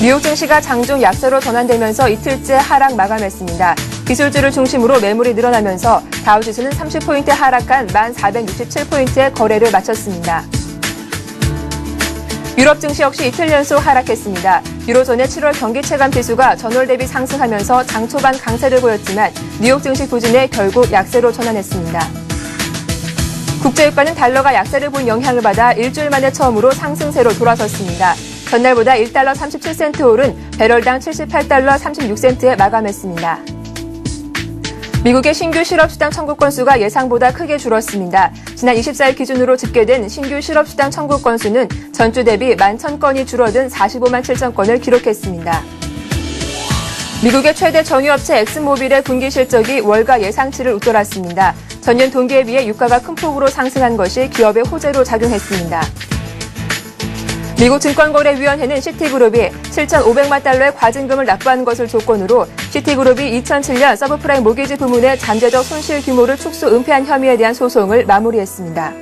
뉴욕 증시가 장중 약세로 전환되면서 이틀째 하락 마감했습니다. 기술주를 중심으로 매물이 늘어나면서 다우지수는 30포인트 하락한 1467포인트의 거래를 마쳤습니다. 유럽 증시 역시 이틀 연속 하락했습니다. 유로존의 7월 경기 체감 지수가 전월 대비 상승하면서 장 초반 강세를 보였지만 뉴욕 증시 부진에 결국 약세로 전환했습니다. 국제유가는 달러가 약세를 본 영향을 받아 일주일 만에 처음으로 상승세로 돌아섰습니다. 전날보다 1달러 37센트 오른 배럴당 78달러 36센트에 마감했습니다. 미국의 신규 실업수당 청구 건수가 예상보다 크게 줄었습니다. 지난 24일 기준으로 집계된 신규 실업수당 청구 건수는 전주 대비 11,000건이 줄어든 45만 7천 건을 기록했습니다. 미국의 최대 정유업체 엑슨모빌의 분기 실적이 월가 예상치를 웃돌았습니다. 전년 동기에 비해 유가가 큰 폭으로 상승한 것이 기업의 호재로 작용했습니다. 미국 증권거래위원회는 시티그룹이 7,500만 달러의 과징금을 납부하는 것을 조건으로 시티그룹이 2007년 서브프라임 모기지 부문의 잠재적 손실 규모를 축소 은폐한 혐의에 대한 소송을 마무리했습니다.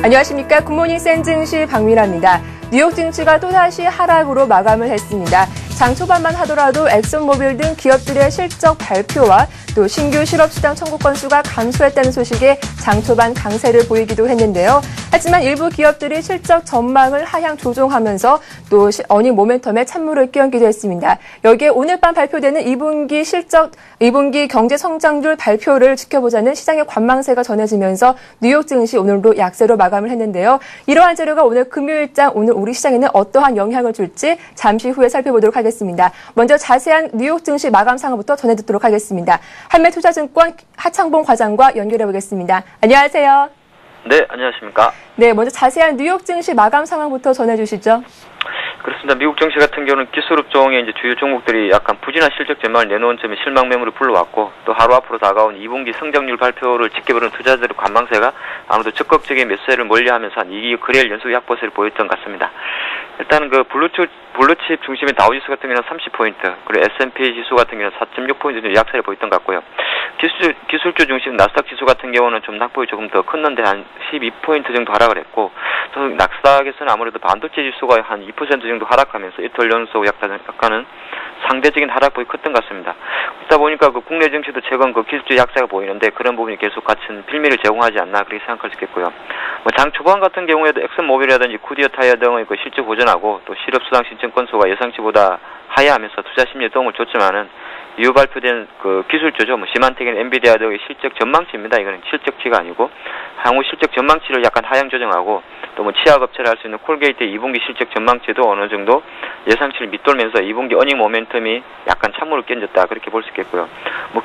안녕하십니까. 굿모닝 센증시 박미라입니다. 뉴욕 증시가 또다시 하락으로 마감을 했습니다. 장 초반만 하더라도 엑슨모빌 등 기업들의 실적 발표와 또 신규 실업수당 청구 건수가 감소했다는 소식에 장 초반 강세를 보이기도 했는데요. 하지만 일부 기업들이 실적 전망을 하향 조정하면서 또 어닝 모멘텀에 찬물을 끼얹기도 했습니다. 여기에 오늘 밤 발표되는 2분기 경제 성장률 발표를 지켜보자는 시장의 관망세가 전해지면서 뉴욕 증시 오늘도 약세로 마감을 했는데요. 이러한 자료가 오늘 금요일장 오늘 우리 시장에는 어떠한 영향을 줄지 잠시 후에 살펴보도록 하겠습니다. 먼저 자세한 뉴욕 증시 마감 상황부터 전해 듣도록 하겠습니다. 한매투자증권 하창봉 과장과 연결해 보겠습니다. 안녕하세요. 네, 안녕하십니까. 네, 먼저 자세한 뉴욕 증시 마감 상황부터 전해 주시죠. 그렇습니다. 미국 증시 같은 경우는 기술업종의 이제 주요 종목들이 약간 부진한 실적 전망을 내놓은 점에 실망 매물을 불러왔고, 또 하루 앞으로 다가온 2분기 성장률 발표를 지켜보는 투자자들의 관망세가 아무래도 적극적인 매수세를 몰려하면서 한 2기 거래일 연속 약보세를 보였던 것 같습니다. 일단은 그 블루칩 중심의 다우지수 같은 경우는 30포인트, 그리고 S&P 지수 같은 경우는 4.6포인트 정도 약세를 보였던 것 같고요. 기술주 중심 나스닥 지수 같은 경우는 좀 낙폭이 조금 더 컸는데 한 12포인트 정도 하락을 했고, 또 나스닥에서는 아무래도 반도체 지수가 한 2% 정도 하락하면서 이틀 연속 약간은 상대적인 하락폭이 컸던 것 같습니다. 그러다 보니까 그 국내 증시도 최근 그 기술주 약세가 보이는데 그런 부분이 계속 같은 빌미를 제공하지 않나 그렇게 생각할 수 있겠고요. 장 초반 같은 경우에도 엑슨모빌이라든지 쿠디어 타이어 등의 그 실적 보전하고 또 실업수당 신청 건수가 예상치보다 하회하면서 투자 심리에 도움을 줬지만은 이후 발표된 그 기술주죠. 시만텍이나 엔비디아 등의 실적 전망치입니다. 이거는 실적치가 아니고 향후 실적 전망치를 약간 하향 조정하고 또 치약업체를 할 수 있는 콜게이트 2분기 실적 전망치도 어느 정도 예상치를 밑돌면서 2분기 어닝 모멘텀이 약간 찬물을 끼얹었다 그렇게 볼 수 있겠고요.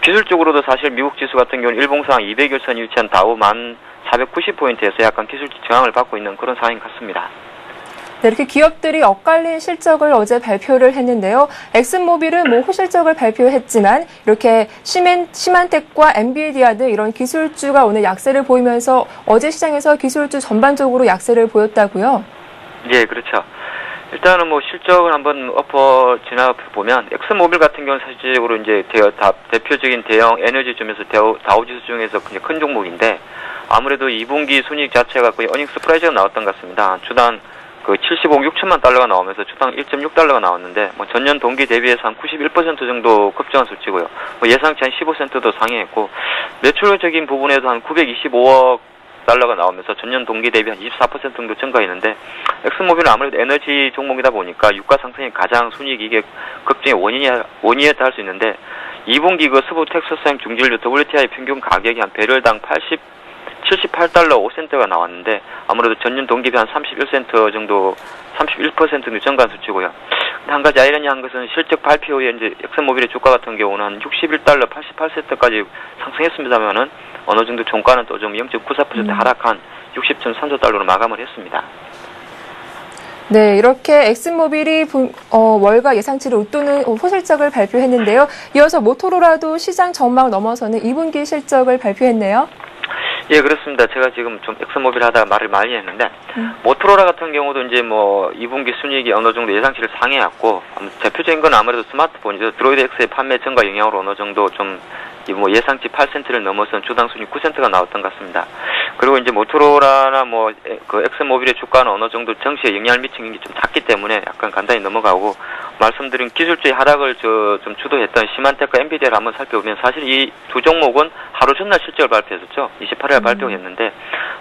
기술적으로도 사실 미국 지수 같은 경우는 일봉상 200일선에 위치한 다우 1490포인트에서 약간 기술적 저항을 받고 있는 그런 상황인 것 같습니다. 네, 이렇게 기업들이 엇갈린 실적을 어제 발표를 했는데요. 엑슨모빌은 호실적을 발표했지만 이렇게 시만텍과 엔비디아 등 이런 기술주가 오늘 약세를 보이면서 어제 시장에서 기술주 전반적으로 약세를 보였다고요? 예, 그렇죠. 일단은 실적을 한번 지나보면 엑슨모빌 같은 경우는 사실적으로 이제 대표적인 대형 에너지주면서 다우지수 중에서 그냥 큰 종목인데 아무래도 2분기 순이익 자체가 거의 어닝 서프라이즈가 나왔던 것 같습니다. 주당 75억 6천만 달러가 나오면서 주당 1.6달러가 나왔는데 전년 동기 대비해서 한 91% 정도 급증한 수치고요. 예상치 한 15%도 상회했고 매출적인 부분에도 한 925억 달러가 나오면서 전년 동기 대비 한 24% 정도 증가했는데 엑슨모빌은 아무래도 에너지 종목이다 보니까 유가 상승이 가장 순이익 급증의 원인이었다 할 수 있는데 2분기 그 서부 텍사스행 중진유 WTI 평균 가격이 한 배럴당 78달러 5센트가 나왔는데 아무래도 전년 동기 대비 한 31% 정도 증가한 수치고요. 한 가지 아이러니한 것은 실적 발표 후에 이제 엑슨모빌의 주가 같은 경우는 한 61달러 88센트까지 상승했습니다만은 어느 정도 종가는 또 좀 0.94% 하락한 60.34달러로 마감을 했습니다. 네, 이렇게 엑슨모빌이 월가 예상치를 웃도는 호실적을 발표했는데요. 이어서 모토로라도 시장 전망을 넘어서는 2분기 실적을 발표했네요. 예, 그렇습니다. 제가 지금 좀 엑슨모빌 하다가 말을 많이 했는데, 모토로라 같은 경우도 이제 2분기 순이익이 어느 정도 예상치를 상회했고, 대표적인 건 아무래도 스마트폰이죠. 드로이드 X의 판매 증가 영향으로 어느 정도 좀 뭐 예상치 8센트를 넘어선 주당 순위 9센트가 나왔던 것 같습니다. 그리고 이제 모토로라나 뭐 그 엑슨모빌의 주가는 어느 정도 정시에 영향을 미친 게 좀 작기 때문에 약간 간단히 넘어가고, 말씀드린 기술주의 하락을 좀 주도했던 시만텍과 엔비디아를 한번 살펴보면 사실 이 두 종목은 하루 전날 실적을 발표했었죠. 28일 발표했는데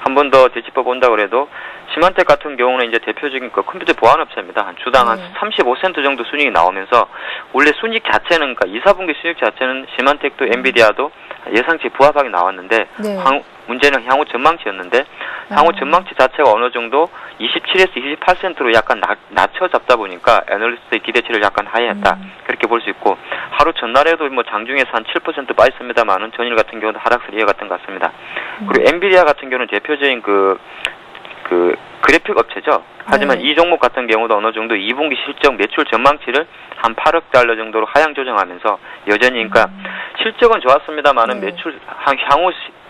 한 번 더 되짚어 본다 그래도 시만텍 같은 경우는 이제 대표적인 그 컴퓨터 보안 업체입니다. 한 주당 한 35센트 정도 순이익이 나오면서 원래 순이익 자체는 그러니까 2, 4분기 수익 자체는 시만텍도 엔비디아도 예상치 부합하게 나왔는데 문제는 향후 전망치였는데 향후 전망치 자체가 어느 정도 27에서 28센트로 약간 낮춰 잡다 보니까 애널리스트의 기대치를 약간 하회했다. 그렇게 볼 수 있고, 하루 전날에도 뭐 장중에서 한 7% 빠졌습니다만은 전일 같은 경우는 하락세를 이어갔던 것 같습니다. 그리고 엔비디아 같은 경우는 대표적인 그 그래픽 업체죠. 하지만 이 종목 같은 경우도 어느 정도 2분기 실적 매출 전망치를 한 8억 달러 정도로 하향 조정하면서 여전히 그러니까 실적은 좋았습니다만은 매출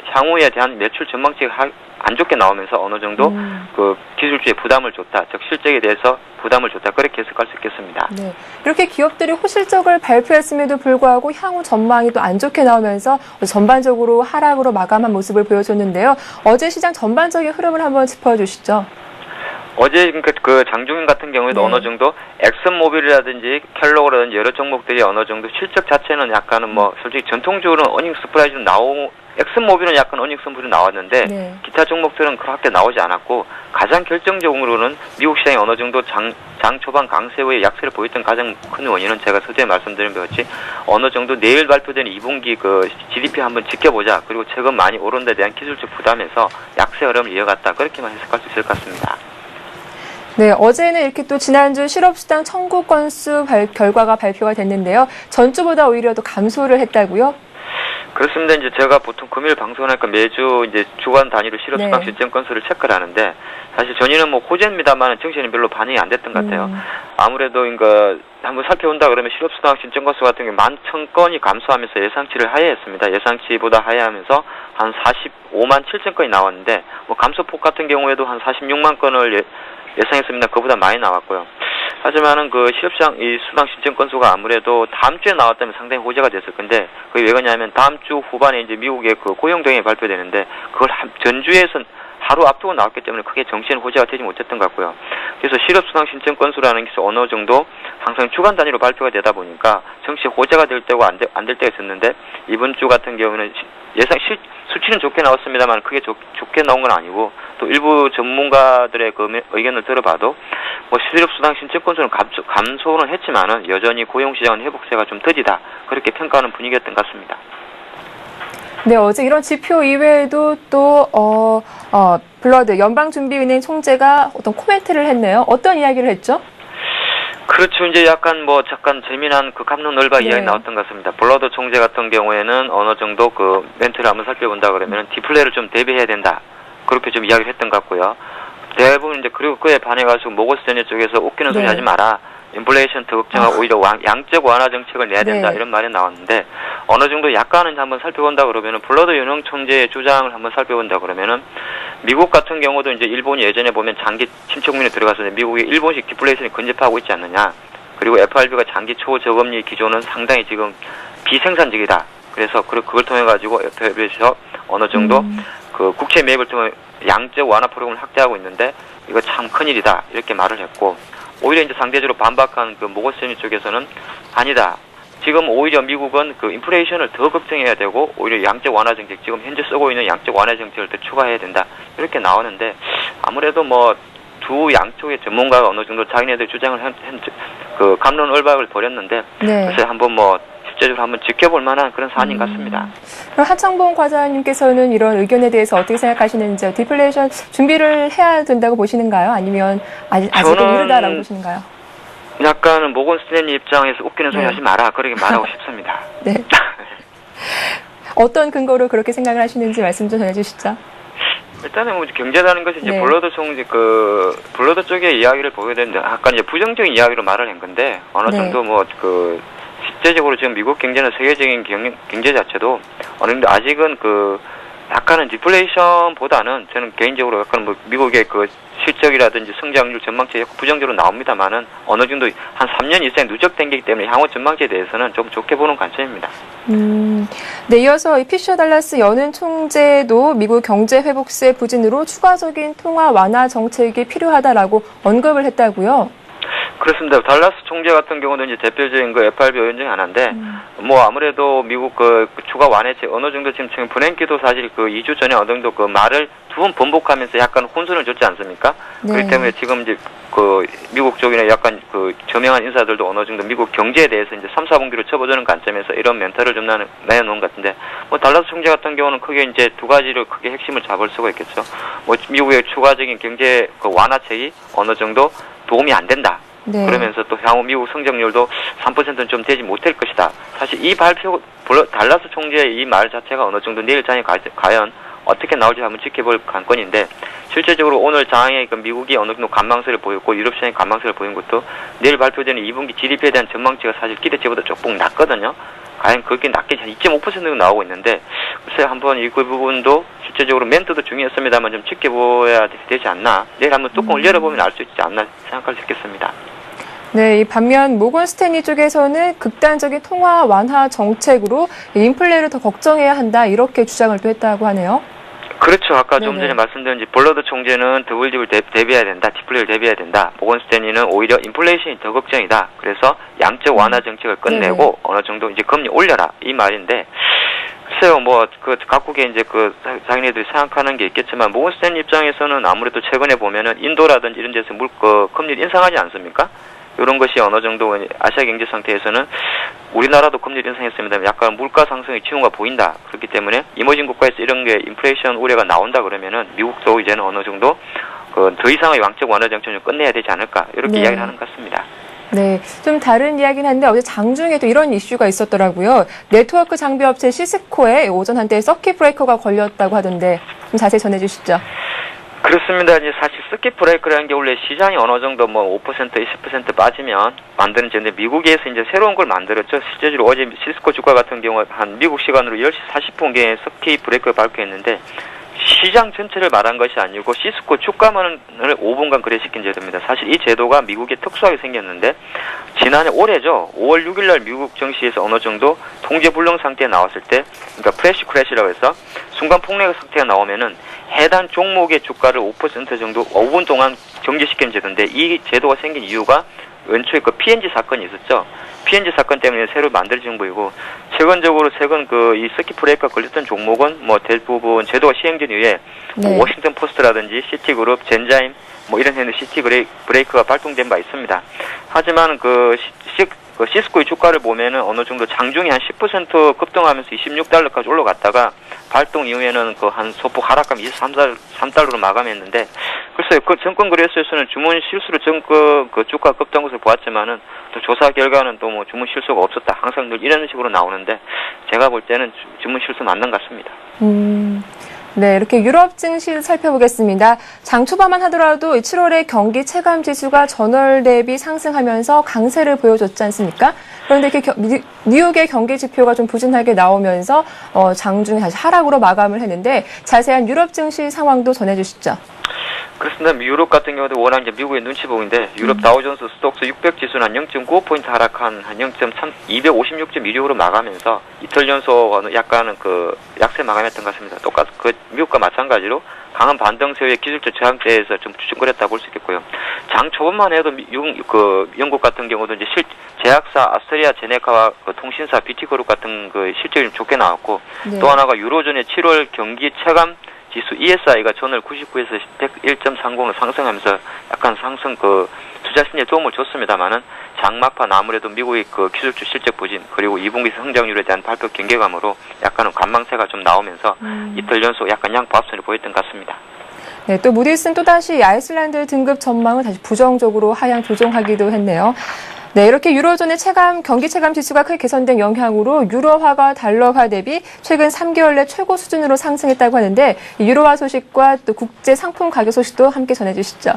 향후에 대한 매출 전망치가 안 좋게 나오면서 어느 정도 그 기술주에 부담을 줬다. 즉 실적에 대해서 부담을 줬다. 그렇게 해석할 수 있겠습니다. 네. 이렇게 기업들이 호실적을 발표했음에도 불구하고 향후 전망이 또 안 좋게 나오면서 전반적으로 하락으로 마감한 모습을 보여줬는데요. 어제 시장 전반적인 흐름을 한번 짚어주시죠. 어제 그 장중인 같은 경우에도 어느 정도 엑슨모빌이라든지 켈로그라든지 여러 종목들이 어느 정도 실적 자체는 약간은 뭐 솔직히 전통적으로는 어닝 서프라이즈는 엑슨모빌은 약간 어닝 서프라이즈 나왔는데 기타 종목들은 그렇게 나오지 않았고, 가장 결정적으로는 미국 시장이 어느 정도 장 초반 강세 후에 약세를 보였던 가장 큰 원인은 제가 서두에 말씀드린 것 같이 어느 정도 내일 발표되는 2분기 그 GDP 한번 지켜보자. 그리고 최근 많이 오른 데 대한 기술적 부담에서 약세 흐름을 이어갔다. 그렇게만 해석할 수 있을 것 같습니다. 네, 어제는 이렇게 또 지난주 실업수당 청구 건수 결과가 발표가 됐는데요. 전주보다 오히려 더 감소를 했다고요? 그렇습니다. 이제 제가 보통 금요일 방송하니까 매주 이제 주간 단위로 실업수당 신청 건수를 체크를 하는데, 사실 전에는 뭐 호재입니다만 정시에는 별로 반영이 안 됐던 것 같아요. 아무래도 그러니까 한번 살펴본다 그러면 실업수당 신청 건수 같은 경우 11,000건이 감소하면서 예상치를 하회했습니다. 예상치보다 하회하면서 한 45만 7천 건이 나왔는데, 뭐 감소폭 같은 경우에도 한 46만 건을 예상했습니다. 그보다 많이 나왔고요. 하지만은 그 실업수당 이 수당 신청 건수가 아무래도 다음 주에 나왔다면 상당히 호재가 됐을 건데, 그게 왜 그러냐면 다음 주 후반에 이제 미국의 그 고용 동향이 발표되는데 그걸 전주에선 하루 앞두고 나왔기 때문에 크게 정시에는 호재가 되지 못했던 것 같고요. 그래서 실업수당 신청 건수라는 것이 어느 정도 항상 주간 단위로 발표가 되다 보니까 정시 호재가 될 때고 안 될 때가 있었는데, 이번 주 같은 경우는 예상 수치는 좋게 나왔습니다만 크게 좋게 나온 건 아니고, 또 일부 전문가들의 그 의견을 들어봐도 뭐 실업수당 신청 건수는 감소는 했지만은 여전히 고용시장은 회복세가 좀 더디다. 그렇게 평가하는 분위기였던 것 같습니다. 네, 어제 이런 지표 이외에도 또 블러드 연방준비은행 총재가 어떤 코멘트를 했네요. 어떤 이야기를 했죠? 그렇죠. 이제 약간 재미난 그 갑론을박 이야기 나왔던 것 같습니다. 블러드 총재 같은 경우에는 어느 정도 그 멘트를 한번 살펴본다 그러면 디플레이를 좀 대비해야 된다. 그렇게 좀 이야기를 했던 것 같고요. 대부분 이제 그리고 그에 반해가지고 모건스탠리 쪽에서 웃기는 소리 하지 마라. 인플레이션 더 걱정하고 오히려 양적 완화 정책을 내야 된다. 이런 말이 나왔는데, 어느 정도 약간은 한번 살펴본다 그러면은 블러드 연흥 총재의 주장을 한번 살펴본다 그러면은 미국 같은 경우도 이제 일본이 예전에 보면 장기 침체국면에 들어가서 미국이 일본식 디플레이션이 근접하고 있지 않느냐. 그리고 FRB가 장기 초저금리 기조는 상당히 지금 비생산적이다. 그래서 그걸 통해 가지고 FRB에서 어느 정도 그 국채 매입을 통해 양적 완화 프로그램을 확대하고 있는데 이거 참 큰일이다. 이렇게 말을 했고, 오히려 이제 상대적으로 반박한 그 모건스탠리 쪽에서는 아니다. 지금 오히려 미국은 그 인플레이션을 더 걱정해야 되고 오히려 양적 완화 정책, 지금 현재 쓰고 있는 양적 완화 정책을 더 추가해야 된다. 이렇게 나오는데, 아무래도 뭐 두 양쪽의 전문가가 어느 정도 자기네들 주장을 그 갑론을박을 벌였는데, 그래서 한번 뭐 실제적으로 한번 지켜볼 만한 그런 사안인 것 같습니다. 그럼 하창봉 과장님께서는 이런 의견에 대해서 어떻게 생각하시는지, 디플레이션 준비를 해야 된다고 보시는가요? 아니면 아직은 이르다라고 보시는가요? 약간은 모건스탠리 입장에서 웃기는 소리 하지 마라. 그렇게 말하고 싶습니다. 네. 어떤 근거로 그렇게 생각을 하시는지 말씀 좀 전해주시죠. 일단은 뭐 경제라는 것이 이제 블러드 총재 블러드 쪽의 이야기를 보게 되는데, 아까 이제 부정적인 이야기로 말을 한 건데, 어느 정도 뭐 실제적으로 지금 미국 경제는 세계적인 경제 자체도 어느 정도 아직은 약간은 디플레이션보다는 저는 개인적으로 약간 뭐 미국의 그 실적이라든지 성장률 전망치에 부정적으로 나옵니다만은 어느 정도 한 3년 이상 누적된 게 때문에 향후 전망치에 대해서는 좀 좋게 보는 관점입니다. 네, 이어서 이 피셔 달라스 연은 총재도 미국 경제 회복세 부진으로 추가적인 통화 완화 정책이 필요하다라고 언급을 했다고요. 그렇습니다. 달라스 총재 같은 경우는 이제 대표적인 그 FRB 의원 중에 하나인데, 뭐 아무래도 미국 그 추가 완화책 어느 정도 지금 브랭키도 사실 그 2주 전에 어느 정도 그 말을 두 번 번복하면서 약간 혼선을 줬지 않습니까? 네. 그렇기 때문에 지금 이제 그 미국 쪽이나 약간 그 저명한 인사들도 어느 정도 미국 경제에 대해서 이제 3, 4분기로 접어드는 관점에서 이런 멘트를 좀 내놓은 것 같은데, 뭐 달라스 총재 같은 경우는 크게 이제 두 가지로 크게 핵심을 잡을 수가 있겠죠. 뭐 미국의 추가적인 경제 그 완화책이 어느 정도 도움이 안 된다. 네. 그러면서 또 향후 미국 성장률도 3%는 좀 되지 못할 것이다. 사실 이 발표, 달라스 총재의 이 말 자체가 어느 정도 내일 장에 과연 어떻게 나올지 한번 지켜볼 관건인데, 실제적으로 오늘 장에 그 미국이 어느 정도 관망세를 보였고 유럽 시장이 관망세를 보인 것도 내일 발표되는 2분기 GDP에 대한 전망치가 사실 기대치보다 조금 낮거든요. 과연 그게 낮게 2.5%가 나오고 있는데, 글쎄 한번 이 부분도 실제적으로 멘트도 중요했습니다만 좀 지켜봐야 되지 않나. 내일 한번 뚜껑을 열어보면 알 수 있지 않나 생각할 수 있겠습니다. 네, 반면 모건 스탠리 쪽에서는 극단적인 통화 완화 정책으로 인플레를 더 걱정해야 한다 이렇게 주장을 또 했다고 하네요. 그렇죠. 아까 좀 네네. 전에 말씀드린 볼러드 총재는 더블집을 대비해야 된다. 디플레이를 대비해야 된다. 모건 스탠리는 오히려 인플레이션이 더 걱정이다. 그래서 양적 완화 정책을 끝내고 네네. 어느 정도 이제 금리 올려라 이 말인데, 글쎄요, 뭐 그 각국의 이제 그 자기네들이 생각하는 게 있겠지만 모건 스탠리 입장에서는 아무래도 최근에 보면은 인도라든지 이런 데서 금리를 인상하지 않습니까? 이런 것이 어느 정도 아시아 경제 상태에서는 우리나라도 금리를 인상했습니다. 약간 물가 상승의 징후가 보인다. 그렇기 때문에 이머징 국가에서 이런 게 인플레이션 우려가 나온다 그러면은 미국도 이제는 어느 정도 더 이상의 양적 완화 정책을 끝내야 되지 않을까 이렇게 네. 이야기를 하는 것 같습니다. 네, 좀 다른 이야기는 한데 어제 장중에도 이런 이슈가 있었더라고요. 네트워크 장비 업체 시스코에 오전 한때 서킷 브레이커가 걸렸다고 하던데 좀 자세히 전해주시죠. 그렇습니다. 이제 사실 서킷 브레이크라는 게 원래 시장이 어느 정도 뭐 5%, 20% 빠지면 만드는 제인데 미국에서 이제 새로운 걸 만들었죠. 실제로 어제 시스코 주가 같은 경우 한 미국 시간으로 10시 40분경에 서킷 브레이크를 발표했는데 시장 전체를 말한 것이 아니고 시스코 주가만을 5분간 거래시킨 제도입니다. 사실 이 제도가 미국에 특수하게 생겼는데 지난해 올해죠. 5월 6일 날 미국 증시에서 어느 정도 통제불능 상태에 나왔을 때, 그러니까 프레시 크래시라고 해서 순간 폭락 상태가 나오면은 해당 종목의 주가를 5% 정도 5분 동안 정지시키는 제도인데, 이 제도가 생긴 이유가 연초에 그 P&G 사건이 있었죠. P&G 사건 때문에 새로 만들어진 거이고, 최근 이 서킷 브레이크가 걸렸던 종목은 뭐 대부분 제도가 시행된 이후에 네. 뭐 워싱턴 포스트라든지 시티그룹, 젠자임 뭐 이런 회사 시티 브레이크가 발동된 바 있습니다. 하지만 시스코의 주가를 보면은 어느 정도 장중에 한 10% 급등하면서 $26까지 올라갔다가 발동 이후에는 그 한 소폭 하락감 23달러로 마감했는데, 글쎄요, 그 증권 거래소에서는 주문 실수로 그 주가 급등 것을 보았지만은 또 조사 결과는 또 뭐 주문 실수가 없었다. 항상 늘 이런 식으로 나오는데 제가 볼 때는 주문 실수 맞는 것 같습니다. 네, 이렇게 유럽 증시 살펴보겠습니다. 장 초반만 하더라도 7월에 경기 체감 지수가 전월 대비 상승하면서 강세를 보여줬지 않습니까? 그런데 이렇게 뉴욕의 경기 지표가 좀 부진하게 나오면서 장중에 다시 하락으로 마감을 했는데, 자세한 유럽 증시 상황도 전해주시죠. 그렇습니다. 유럽 같은 경우도 워낙 이제 미국의 눈치 보기인데, 유럽 다우존스 스톡스 600 지수는 한 0.95포인트 하락한 한 256.16으로 마감하면서 이틀 연속 약간은 그 약세 마감했던 것 같습니다. 똑같이 그 미국과 마찬가지로 강한 반등세의 기술적 저항대에서 좀 추진거렸다고 볼 수 있겠고요. 장 초반만 해도 영국 같은 경우도 이제 제약사 아스트리아제네카와 그 통신사 BT그룹 같은 그 실적이 좋게 나왔고, 네. 또 하나가 유로존의 7월 경기 체감 지수 ESI가 전월 99에서 101.30으로 상승하면서 약간 상승 투자 심리에 도움을 줬습니다만은 장막판 아무래도 미국의 그 기술적 실적 부진, 그리고 2분기 성장률에 대한 발표 경계감으로 약간은 관망세가 좀 나오면서 이틀 연속 약간 양보합선을 보였던 것 같습니다. 네, 또 무디스는 또다시 아이슬란드 등급 전망을 다시 부정적으로 하향 조정하기도 했네요. 네, 이렇게 유로존의 경기 체감 지수가 크게 개선된 영향으로 유로화가 달러화 대비 최근 3개월 내 최고 수준으로 상승했다고 하는데, 이 유로화 소식과 또 국제 상품 가격 소식도 함께 전해주시죠.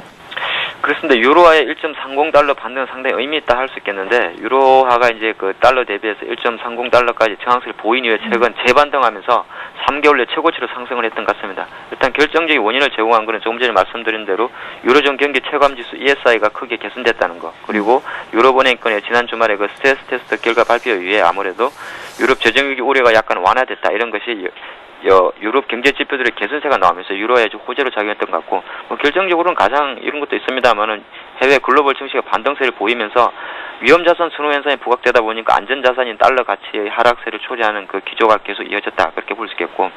그렇습니다. 유로화의 1.30달러 반등은 상당히 의미 있다 할 수 있겠는데, 유로화가 이제 그 달러 대비해서 1.30달러까지 저항세를 보인 이후에 최근 재반등하면서 3개월 내 최고치로 상승을 했던 것 같습니다. 일단 결정적인 원인을 제공한 것은 조금 전에 말씀드린 대로 유로존 경기 체감지수 ESI가 크게 개선됐다는 거, 그리고 유럽은행권의 지난 주말에 그 스트레스 테스트 결과 발표에 의해 아무래도 유럽 재정위기 우려가 약간 완화됐다 이런 것이 유럽 경제 지표들의 개선세가 나오면서 유로에 좀 호재로 작용했던 것 같고 결정적으로는 가장 이런 것도 있습니다만은 해외 글로벌 증시가 반등세를 보이면서 위험자산 순환 현상이 부각되다 보니까 안전자산인 달러 가치의 하락세를 초래하는 그 기조가 계속 이어졌다 그렇게 볼 수 있겠고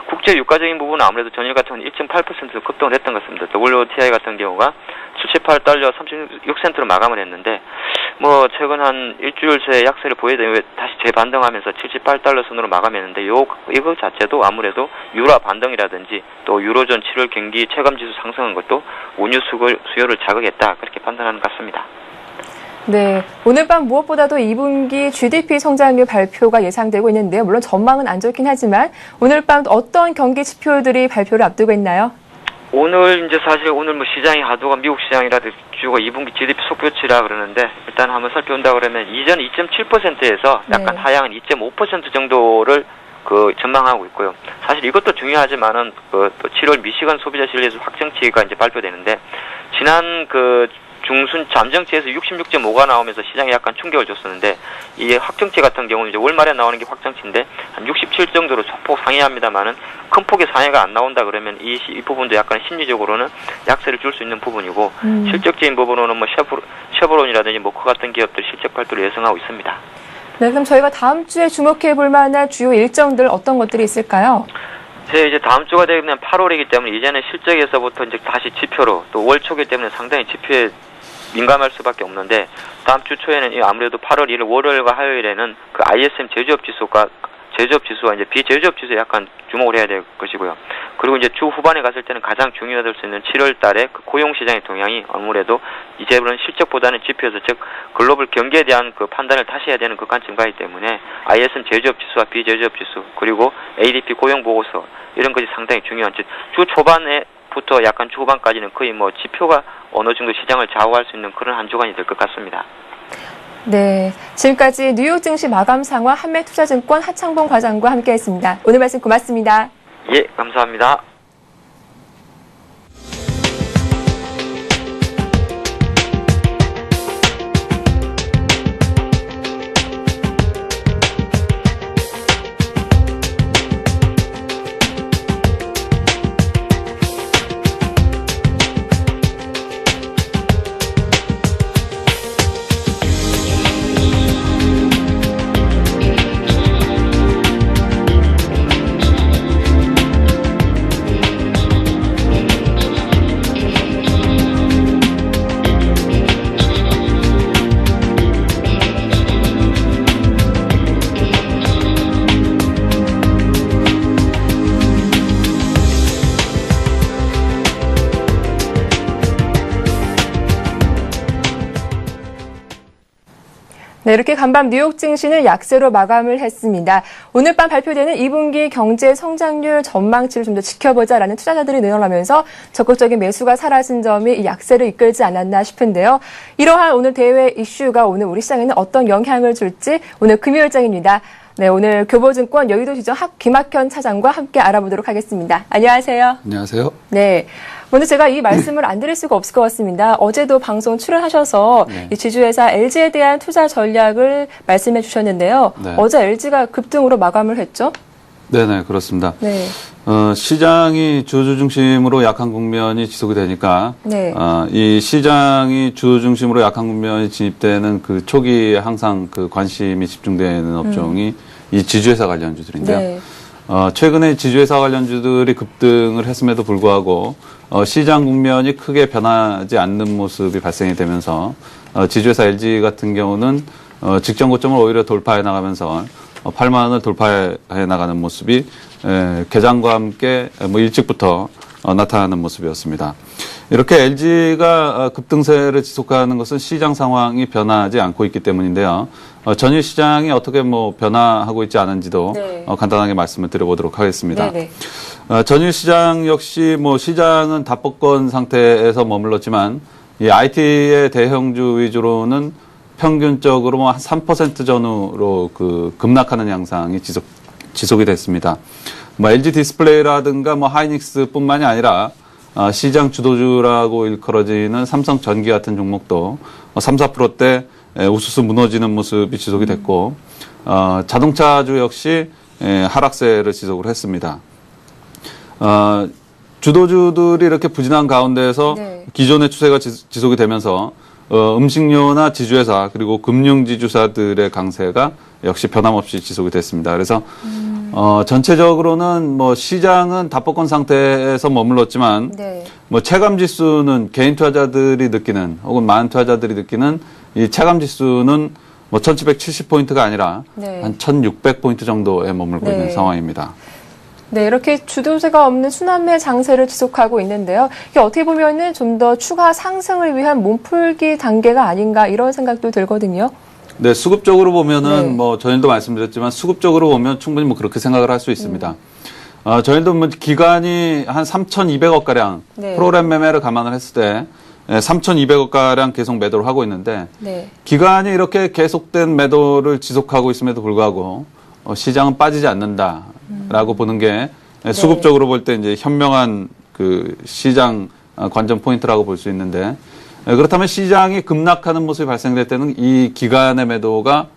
국제 유가적인 부분은 아무래도 전일 같은 경우는 1.8% 급등을 했던 것 같습니다. WTI 같은 경우가 78달러 36센트로 마감을 했는데 최근 한 일주일 새 약세를 보이더니 다시 재반등하면서 78달러 선으로 마감했는데 이거 자체도 아무래도 유라 반등이라든지 또 유로존 7월 경기 체감지수 상승한 것도 원유 수요를 자극했다 그렇게 판단하는 것 같습니다. 네, 오늘 밤 무엇보다도 2분기 GDP 성장률 발표가 예상되고 있는데요. 물론 전망은 안 좋긴 하지만 오늘 밤 어떤 경기 지표들이 발표를 앞두고 있나요? 오늘 사실 오늘 시장이 하도가 미국 시장이라도 주가 2분기 GDP 속표치라 그러는데 일단 한번 살펴본다 그러면 이전 2.7%에서 약간 하향은 2.5% 정도를 전망하고 있고요. 사실 이것도 중요하지만은 또 7월 미시간 소비자 실내지수 확정치가 이제 발표되는데 지난 중순 잠정치에서 66.5가 나오면서 시장에 약간 충격을 줬었는데 이 확정치 같은 경우는 이제 월말에 나오는 게 확정치인데 한 67 정도로 소폭 상회합니다만은 큰 폭의 상회가 안 나온다 그러면 이 부분도 약간 심리적으로는 약세를 줄 수 있는 부분이고 실적적인 부분으로는 쉐보론이라든지 모커 같은 기업들 실적 발표를 예상하고 있습니다. 네, 그럼 저희가 다음 주에 주목해 볼 만한 주요 일정들 어떤 것들이 있을까요? 이제 다음 주가 되면 8월이기 때문에 이제는 실적에서부터 이제 다시 지표로 또 월 초기 때문에 상당히 지표에 민감할 수밖에 없는데 다음 주 초에는 아무래도 8월 1일 월요일과 화요일에는 ISM 제조업 지수와 이제 비제조업 지수에 약간 주목을 해야 될 것이고요. 그리고 이제 주 후반에 갔을 때는 가장 중요할 수 있는 7월 달에 고용 시장의 동향이 아무래도 이제는 실적보다는 지표에서 즉 글로벌 경기에 대한 판단을 다시 해야 되는 관점이 가기 때문에 ISM 제조업 지수와 비제조업 지수 그리고 ADP 고용 보고서 이런 것이 상당히 중요한 주 초반에부터 약간 주 후반까지는 거의 지표가 어느 정도 시장을 좌우할 수 있는 그런 한 주간이 될 것 같습니다. 네, 지금까지 뉴욕 증시 마감 상황 한맥투자증권 하창봉 과장과 함께했습니다. 오늘 말씀 고맙습니다. 예, 감사합니다. 네, 이렇게 간밤 뉴욕 증시는 약세로 마감을 했습니다. 오늘 밤 발표되는 2분기 경제 성장률 전망치를 좀 더 지켜보자라는 투자자들이 늘어나면서 적극적인 매수가 사라진 점이 이 약세를 이끌지 않았나 싶은데요. 이러한 오늘 대외 이슈가 오늘 우리 시장에는 어떤 영향을 줄지 오늘 금요일장입니다. 네, 오늘 교보증권 여의도지점 김학현 차장과 함께 알아보도록 하겠습니다. 안녕하세요. 안녕하세요. 네. 먼저 제가 이 말씀을 안 드릴 수가 없을 것 같습니다. 어제도 방송 출연하셔서 이 지주회사 LG에 대한 투자 전략을 말씀해 주셨는데요. 네. 어제 LG가 급등으로 마감을 했죠? 네네, 그렇습니다. 네. 시장이 주주 중심으로 약한 국면이 지속이 되니까, 네. 이 시장이 주주 중심으로 약한 국면이 진입되는 초기에 항상 관심이 집중되는 업종이 이 지주회사 관련주들인데요. 네. 최근에 지주회사 관련주들이 급등을 했음에도 불구하고, 시장 국면이 크게 변하지 않는 모습이 발생이 되면서, 지주회사 LG 같은 경우는, 직전 고점을 오히려 돌파해 나가면서, 8만 원을 돌파해 나가는 모습이 개장과 함께 일찍부터 나타나는 모습이었습니다. 이렇게 LG가 급등세를 지속하는 것은 시장 상황이 변하지 않고 있기 때문인데요. 전일 시장이 어떻게 변화하고 있지 않은지도 네. 간단하게 말씀을 드려보도록 하겠습니다. 네네. 전일 시장 역시 시장은 답법권 상태에서 머물렀지만 이 IT의 대형주 위주로는 평균적으로 한 3% 전후로 급락하는 양상이 지속이 됐습니다. LG 디스플레이라든가 하이닉스뿐만이 아니라 시장 주도주라고 일컬어지는 삼성전기 같은 종목도 3, 4%대 우수수 무너지는 모습이 지속이 됐고 자동차주 역시 하락세를 지속을 했습니다. 주도주들이 이렇게 부진한 가운데에서 네. 기존의 추세가 지속이 되면서 음식료나 지주회사 그리고 금융지주사들의 강세가 역시 변함없이 지속이 됐습니다. 그래서 전체적으로는 뭐 시장은 답법권 상태에서 머물렀지만 네. 뭐 체감 지수는 개인 투자자들이 느끼는 혹은 많은 투자자들이 느끼는 이 체감 지수는 뭐 1770포인트가 아니라 네. 한 1600포인트 정도에 머물고 네. 있는 상황입니다. 네, 이렇게 주도세가 없는 순환매 장세를 지속하고 있는데요. 이게 어떻게 보면은 좀 더 추가 상승을 위한 몸풀기 단계가 아닌가 이런 생각도 들거든요. 네, 수급적으로 보면은 네. 뭐 전일도 말씀드렸지만 수급적으로 보면 충분히 뭐 그렇게 생각을 할 수 있습니다. 전일도 뭐 기간이 한 3,200억 가량 네. 프로그램 매매를 감안을 했을 때 3,200억 가량 계속 매도를 하고 있는데 네. 기간이 이렇게 계속된 매도를 지속하고 있음에도 불구하고 시장은 빠지지 않는다라고 보는 게 수급적으로 볼 때 이제 현명한 그 시장 관전 포인트라고 볼 수 있는데 그렇다면 시장이 급락하는 모습이 발생될 때는 이 기간의 매도가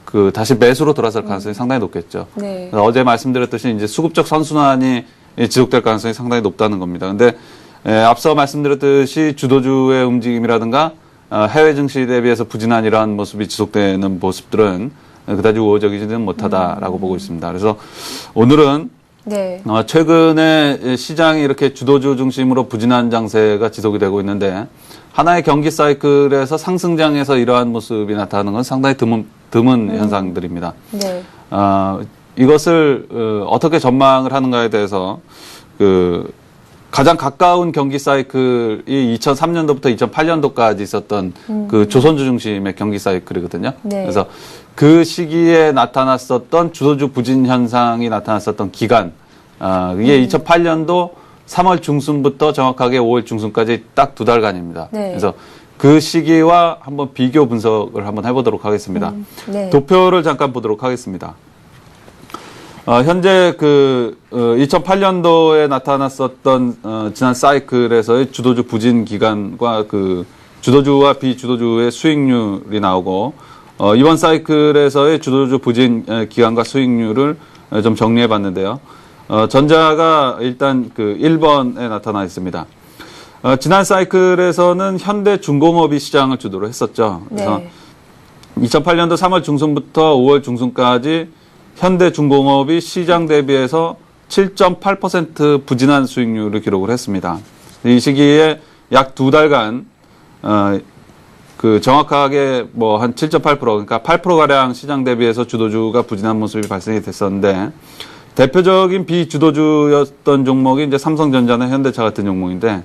그 다시 매수로 돌아설 가능성이 상당히 높겠죠. 네. 어제 말씀드렸듯이 이제 수급적 선순환이 지속될 가능성이 상당히 높다는 겁니다. 근데 앞서 말씀드렸듯이 주도주의 움직임이라든가 해외 증시 대비해서 부진한 이러한 모습이 지속되는 모습들은 그다지 우호적이지는 못하다라고 보고 있습니다. 그래서 오늘은 네. 최근에 시장이 이렇게 주도주 중심으로 부진한 장세가 지속이 되고 있는데 하나의 경기 사이클에서 상승장에서 이러한 모습이 나타나는 건 상당히 드문 현상들입니다. 네. 이것을 어떻게 전망을 하는가에 대해서 가장 가까운 경기 사이클이 2003년도부터 2008년도까지 있었던 그 조선주 중심의 경기 사이클이거든요. 네. 그래서 그 시기에 나타났었던 주도주 부진 현상이 나타났었던 기간, 이게 2008년도 3월 중순부터 정확하게 5월 중순까지 딱 2달간입니다. 네. 그래서 그 시기와 한번 비교 분석을 한번 해보도록 하겠습니다. 네. 도표를 잠깐 보도록 하겠습니다. 현재 2008년도에 나타났었던 지난 사이클에서의 주도주 부진 기간과 주도주와 비주도주의 수익률이 나오고 이번 사이클에서의 주도주 부진 기간과 수익률을 좀 정리해 봤는데요. 전자가 일단 1번에 나타나 있습니다. 지난 사이클에서는 현대중공업이 시장을 주도로 했었죠. 그래서 네. 2008년도 3월 중순부터 5월 중순까지 현대중공업이 시장 대비해서 7.8% 부진한 수익률을 기록을 했습니다. 이 시기에 약 2달간 정확하게 뭐 한 7.8% 그러니까 8%가량 시장 대비해서 주도주가 부진한 모습이 발생이 됐었는데 대표적인 비주도주였던 종목이 이제 삼성전자나 현대차 같은 종목인데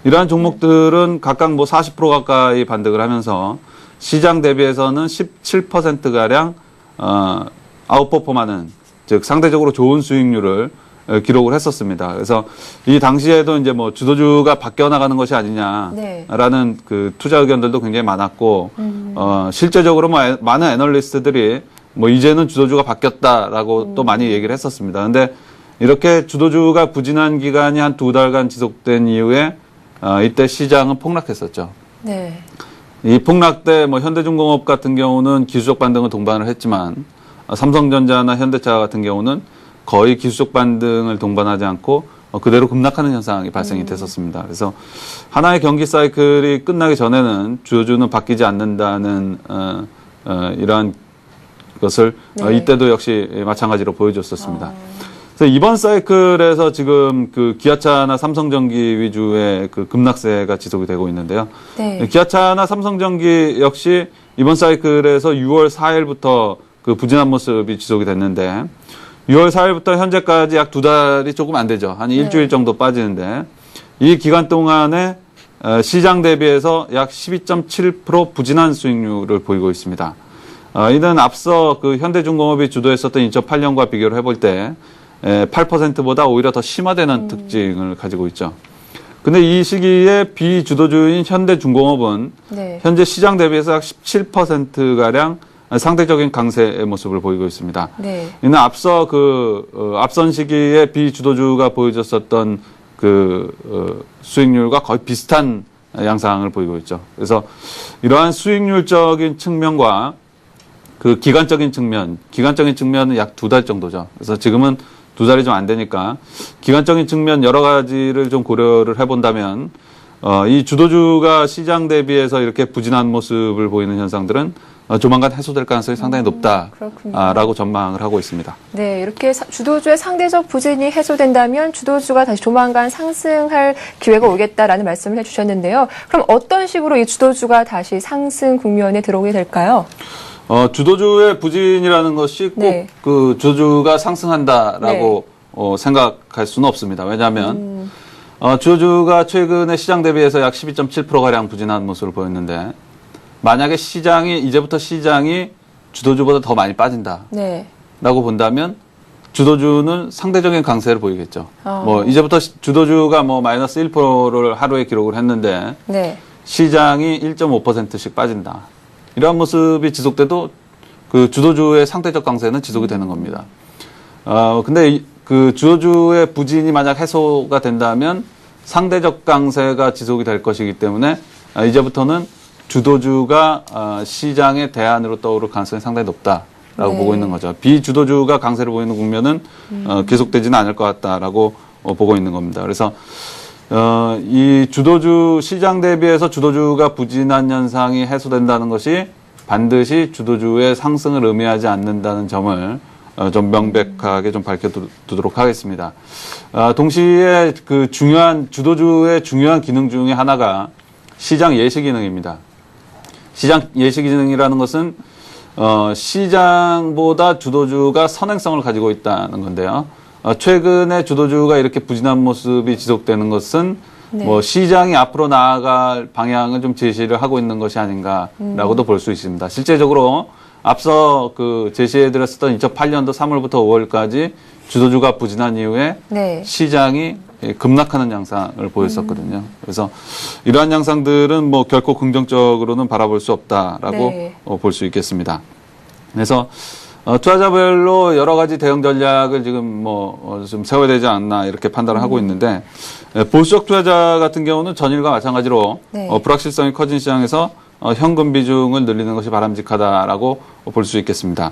이러한 종목들은 각각 뭐 40% 가까이 반등을 하면서 시장 대비해서는 17%가량 아웃퍼폼하는 즉 상대적으로 좋은 수익률을 기록을 했었습니다. 그래서 이 당시에도 이제 뭐 주도주가 바뀌어 나가는 것이 아니냐라는 그 투자 의견들도 굉장히 많았고 실제적으로 많은 애널리스트들이 뭐 이제는 주도주가 바뀌었다라고 또 많이 얘기를 했었습니다. 근데 이렇게 주도주가 부진한 기간이 한 2달간 지속된 이후에 이때 시장은 폭락했었죠. 네. 이 폭락 때 뭐 현대중공업 같은 경우는 기술적 반등을 동반을 했지만 삼성전자나 현대차 같은 경우는 거의 기술적 반등을 동반하지 않고 그대로 급락하는 현상이 발생이 됐었습니다. 그래서 하나의 경기 사이클이 끝나기 전에는 주도주는 바뀌지 않는다는 이러한 것을 네. 이때도 역시 마찬가지로 보여줬었습니다. 그래서 이번 사이클에서 지금 기아차나 삼성전기 위주의 급락세가 지속이 되고 있는데요. 네. 기아차나 삼성전기 역시 이번 사이클에서 6월 4일부터 부진한 모습이 지속이 됐는데 6월 4일부터 현재까지 약 2달이 조금 안 되죠. 한 일주일 정도 빠지는데 이 기간 동안에 시장 대비해서 약 12.7% 부진한 수익률을 보이고 있습니다. 이는 앞서 현대중공업이 주도했었던 2008년과 비교를 해볼 때 8%보다 오히려 더 심화되는 특징을 가지고 있죠. 근데 이 시기에 비주도주인 현대중공업은 네. 현재 시장 대비해서 약 17%가량 상대적인 강세의 모습을 보이고 있습니다. 네. 이는 앞선 시기에 비주도주가 보여줬었던 수익률과 거의 비슷한 양상을 보이고 있죠. 그래서 이러한 수익률적인 측면과 그 기간적인 측면은 약 2달 정도죠. 그래서 지금은 2달이 좀 안 되니까 기간적인 측면 여러 가지를 좀 고려를 해본다면 이 주도주가 시장 대비해서 이렇게 부진한 모습을 보이는 현상들은 조만간 해소될 가능성이 상당히 높다라고 전망을 하고 있습니다. 네, 이렇게 주도주의 상대적 부진이 해소된다면 주도주가 다시 조만간 상승할 기회가 오겠다라는 말씀을 해주셨는데요. 그럼 어떤 식으로 이 주도주가 다시 상승 국면에 들어오게 될까요? 주도주의 부진이라는 것이 꼭 네. 그 주도주가 상승한다라고 생각할 수는 없습니다. 왜냐하면 주도주가 최근에 시장 대비해서 약 12.7%가량 부진한 모습을 보였는데 만약에 이제부터 시장이 주도주보다 더 많이 빠진다. 네. 라고 본다면 주도주는 상대적인 강세를 보이겠죠. 이제부터 주도주가 마이너스 1%를 하루에 기록을 했는데 네. 시장이 1.5%씩 빠진다. 이러한 모습이 지속돼도 그 주도주의 상대적 강세는 지속이 되는 겁니다. 근데 그 주도주의 부진이 만약 해소가 된다면 상대적 강세가 지속이 될 것이기 때문에 이제부터는 주도주가 시장의 대안으로 떠오를 가능성이 상당히 높다라고 보고 있는 거죠. 비주도주가 강세를 보이는 국면은 계속되지는 않을 것 같다라고 보고 있는 겁니다. 그래서 이 주도주 시장 대비해서 주도주가 부진한 현상이 해소된다는 것이 반드시 주도주의 상승을 의미하지 않는다는 점을 좀 명백하게 좀 밝혀두도록 하겠습니다. 동시에 그 주도주의 중요한 기능 중에 하나가 시장 예시 기능입니다. 시장 예시 기능이라는 것은 시장보다 주도주가 선행성을 가지고 있다는 건데요. 최근에 주도주가 이렇게 부진한 모습이 지속되는 것은 시장이 앞으로 나아갈 방향을 좀 제시를 하고 있는 것이 아닌가라고도 볼 수 있습니다. 실제적으로 앞서 그 제시해드렸었던 2008년도 3월부터 5월까지 주도주가 부진한 이후에 시장이 급락하는 양상을 보였었거든요. 그래서 이러한 양상들은 결코 긍정적으로는 바라볼 수 없다라고 볼 수 있겠습니다. 그래서 투자자별로 여러 가지 대응 전략을 지금 좀 세워야 되지 않나 이렇게 판단을 하고 있는데 보수적 투자자 같은 경우는 전일과 마찬가지로 불확실성이 커진 시장에서 현금 비중을 늘리는 것이 바람직하다라고 볼 수 있겠습니다.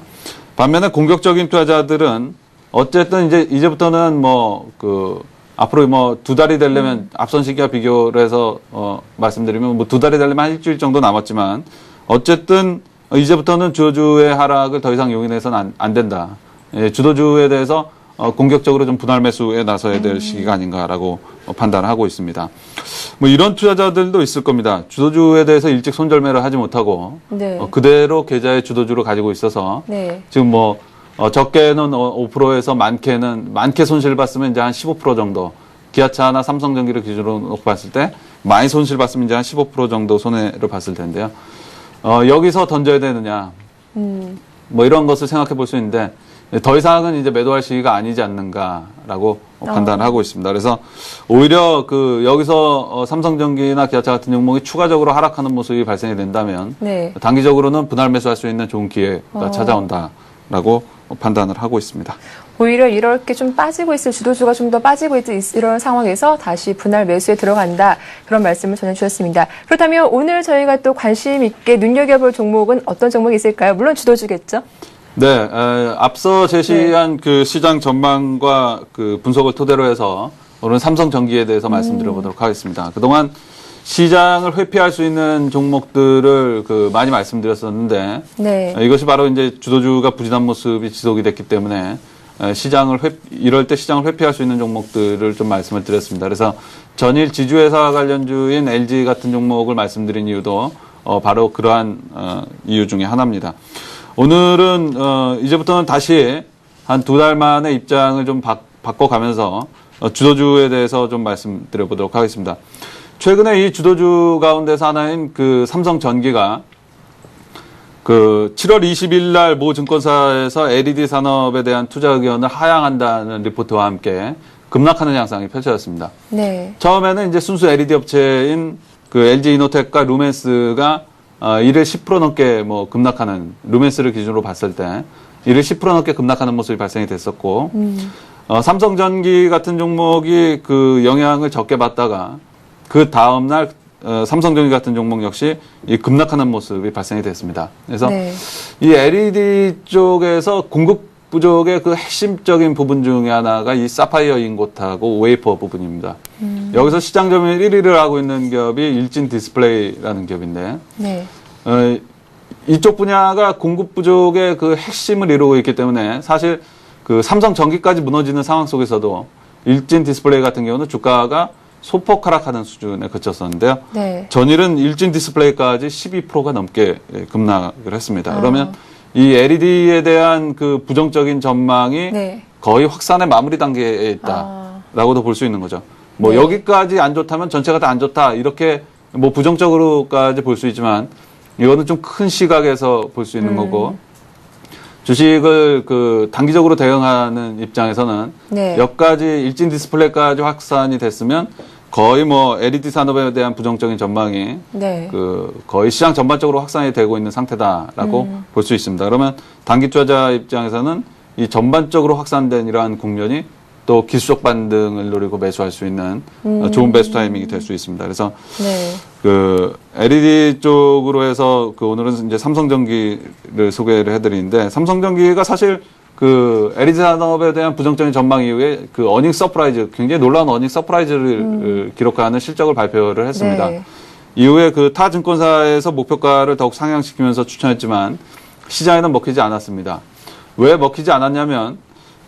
반면에 공격적인 투자자들은 어쨌든 이제부터는 앞으로 2달이 되려면 앞선 시기와 비교를 해서 말씀드리면 2달이 되려면 한 일주일 정도 남았지만 어쨌든 이제부터는 주도주의 하락을 더 이상 용인해서는 안 된다. 주도주에 대해서 공격적으로 좀 분할 매수에 나서야 될 시기가 아닌가라고 판단을 하고 있습니다. 이런 투자자들도 있을 겁니다. 주도주에 대해서 일찍 손절매를 하지 못하고 그대로 계좌의 주도주를 가지고 있어서 지금 적게는 5%에서 많게 손실 봤으면 이제 한 15% 정도, 기아차나 삼성전기를 기준으로 놓고 봤을 때 많이 손실 봤으면 이제 한 15% 정도 손해를 봤을 텐데요. 여기서 던져야 되느냐, 이런 것을 생각해 볼 수 있는데 더 이상은 이제 매도할 시기가 아니지 않는가라고 판단을 하고 있습니다. 그래서 오히려 여기서 삼성전기나 기아차 같은 종목이 추가적으로 하락하는 모습이 발생이 된다면 단기적으로는 분할 매수할 수 있는 좋은 기회가 찾아온다라고 판단을 하고 있습니다. 오히려 이렇게 좀 빠지고 있을 주도주가 좀 더 빠지고 있는 이런 상황에서 다시 분할 매수에 들어간다. 그런 말씀을 전해주셨습니다. 그렇다면 오늘 저희가 또 관심 있게 눈여겨볼 종목은 어떤 종목이 있을까요? 물론 주도주겠죠? 네, 앞서 제시한 그 시장 전망과 그 분석을 토대로 해서 오늘 삼성전기에 대해서 말씀드려보도록 하겠습니다. 그동안 시장을 회피할 수 있는 종목들을 많이 말씀드렸었는데 이것이 바로 이제 주도주가 부진한 모습이 지속이 됐기 때문에 이럴 때 시장을 회피할 수 있는 종목들을 좀 말씀을 드렸습니다. 그래서 전일 지주회사 관련주인 LG 같은 종목을 말씀드린 이유도 바로 그러한 이유 중에 하나입니다. 오늘은 이제부터는 다시 한 2달 만에 입장을 좀 바꿔가면서 주도주에 대해서 좀 말씀드려보도록 하겠습니다. 최근에 이 주도주 가운데서 하나인 그 삼성전기가 7월 20일 날 모 증권사에서 LED 산업에 대한 투자 의견을 하향한다는 리포트와 함께 급락하는 양상이 펼쳐졌습니다. 처음에는 이제 순수 LED 업체인 그 LG 이노텍과 루멘스가 이를 10% 넘게 급락하는, 루멘스를 기준으로 봤을 때 이를 10% 넘게 급락하는 모습이 발생이 됐었고, 삼성전기 같은 종목이 그 영향을 적게 받다가 그 다음날 삼성전기 같은 종목 역시 이 급락하는 모습이 발생이 됐습니다. 그래서 네. 이 LED 쪽에서 공급 부족의 그 핵심적인 부분 중에 하나가 이 사파이어 인고트하고 웨이퍼 부분입니다. 여기서 시장 점유율 1위를 하고 있는 기업이 일진 디스플레이라는 기업인데, 네. 이쪽 분야가 공급 부족의 그 핵심을 이루고 있기 때문에 사실 그 삼성 전기까지 무너지는 상황 속에서도 일진 디스플레이 같은 경우는 주가가 소폭 하락하는 수준에 그쳤었는데요. 네. 전일은 일진 디스플레이까지 12%가 넘게 급락을 했습니다. 그러면 이 LED에 대한 그 부정적인 전망이 네. 거의 확산의 마무리 단계에 있다라고도 볼 수 있는 거죠. 뭐 네. 여기까지 안 좋다면 전체가 다 안 좋다 이렇게 뭐 부정적으로까지 볼 수 있지만 이거는 좀 큰 시각에서 볼 수 있는 거고 주식을 그 단기적으로 대응하는 입장에서는 네. 여기까지 일진 디스플레이까지 확산이 됐으면 거의 뭐 LED 산업에 대한 부정적인 전망이 네. 그 거의 시장 전반적으로 확산이 되고 있는 상태다라고 볼 수 있습니다. 그러면 단기 투자자 입장에서는 이 전반적으로 확산된 이러한 국면이 또 기술적 반등을 노리고 매수할 수 있는 좋은 매수 타이밍이 될 수 있습니다. 그래서 네. 그 LED 쪽으로 해서 그 오늘은 이제 삼성전기를 소개를 해드리는데 삼성전기가 사실 그 LED 산업에 대한 부정적인 전망 이후에 그 어닝 서프라이즈 굉장히 놀라운 어닝 서프라이즈를 기록하는 실적을 발표를 했습니다. 네. 이후에 그 타 증권사에서 목표가를 더욱 상향시키면서 추천했지만 시장에는 먹히지 않았습니다. 왜 먹히지 않았냐면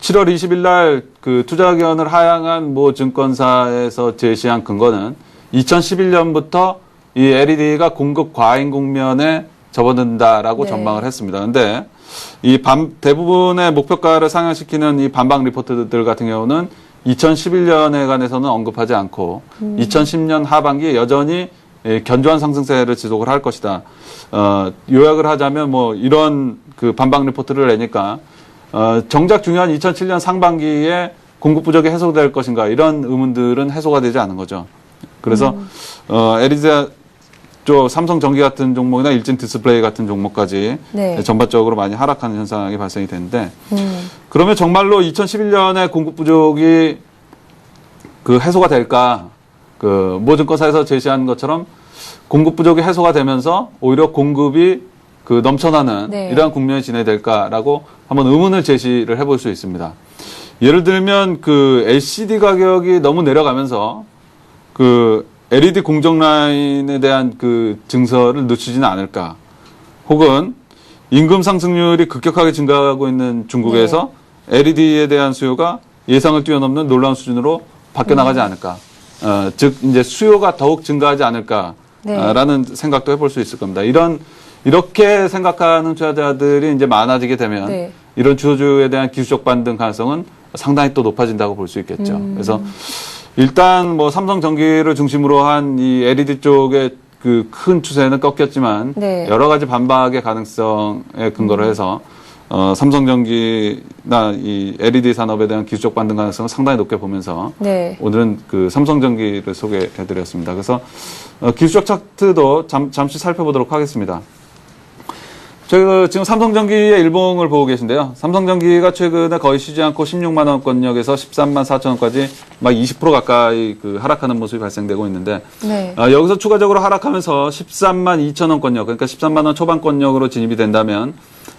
7월 20일 날 그 투자 의견을 하향한 모 증권사에서 제시한 근거는 2011년부터 이 LED가 공급 과잉 국면에 접어든다라고 네. 전망을 했습니다. 근데 이 대부분의 목표가를 상향시키는 이 반박 리포트들 같은 경우는 2011년에 관해서는 언급하지 않고 2010년 하반기에 여전히 견조한 상승세를 지속을 할 것이다. 요약을 하자면 뭐 이런 그 반박 리포트를 내니까 정작 중요한 2007년 상반기에 공급 부족이 해소될 것인가 이런 의문들은 해소가 되지 않은 거죠. 그래서 LED 쪽 삼성전기 같은 종목이나 일진 디스플레이 같은 종목까지 네. 전반적으로 많이 하락하는 현상이 발생이 되는데 그러면 정말로 2011년에 공급 부족이 그 해소가 될까? 그 모 증권사에서 제시한 것처럼 공급 부족이 해소가 되면서 오히려 공급이 그 넘쳐나는 네. 이러한 국면이 진행될까라고 한번 의문을 제시를 해볼 수 있습니다. 예를 들면 그 LCD 가격이 너무 내려가면서 그 LED 공정 라인에 대한 그 증서를 늦추지는 않을까. 혹은 임금 상승률이 급격하게 증가하고 있는 중국에서 LED에 대한 수요가 예상을 뛰어넘는 놀라운 수준으로 바뀌어 나가지 않을까. 즉 이제 수요가 더욱 증가하지 않을까라는 생각도 해볼 수 있을 겁니다. 이렇게 생각하는 투자자들이 이제 많아지게 되면 네. 이런 주주에 대한 기술적 반등 가능성은 상당히 또 높아진다고 볼 수 있겠죠. 그래서 일단 뭐 삼성전기를 중심으로 한 이 LED 쪽의 그 큰 추세는 꺾였지만 네. 여러 가지 반박의 가능성에 근거를 해서 삼성전기나 이 LED 산업에 대한 기술적 반등 가능성을 상당히 높게 보면서 네. 오늘은 그 삼성전기를 소개해드렸습니다. 그래서 기술적 차트도 잠시 살펴보도록 하겠습니다. 저희가 지금 삼성전기의 일봉을 보고 계신데요. 삼성전기가 최근에 거의 쉬지 않고 16만 원권역에서 13만 4천 원까지 막 20% 가까이 그 하락하는 모습이 발생되고 있는데 네. 여기서 추가적으로 하락하면서 13만 2천 원권역, 그러니까 13만 원 초반권역으로 진입이 된다면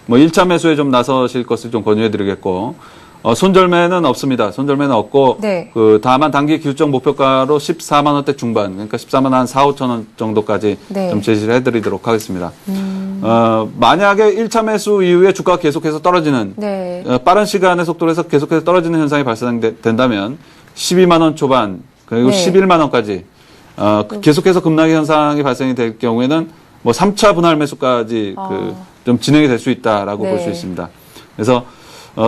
뭐 1차 매수에 좀 나서실 것을 좀 권유해드리겠고 손절매는 없습니다. 손절매는 없고 네. 그 다만 단기 기술적 목표가로 14만 원대 중반, 그러니까 14만 한 4, 5천 원 정도까지 네. 좀 제시를 해드리도록 하겠습니다. 만약에 1차 매수 이후에 주가가 계속해서 떨어지는 네. 빠른 시간의 속도로 해서 계속해서 떨어지는 현상이 발생된다면 12만 원 초반 그리고 네. 11만 원까지 계속해서 급락의 현상이 발생이 될 경우에는 뭐 3차 분할 매수까지 좀 진행이 될 수 있다라고 네. 볼 수 있습니다. 그래서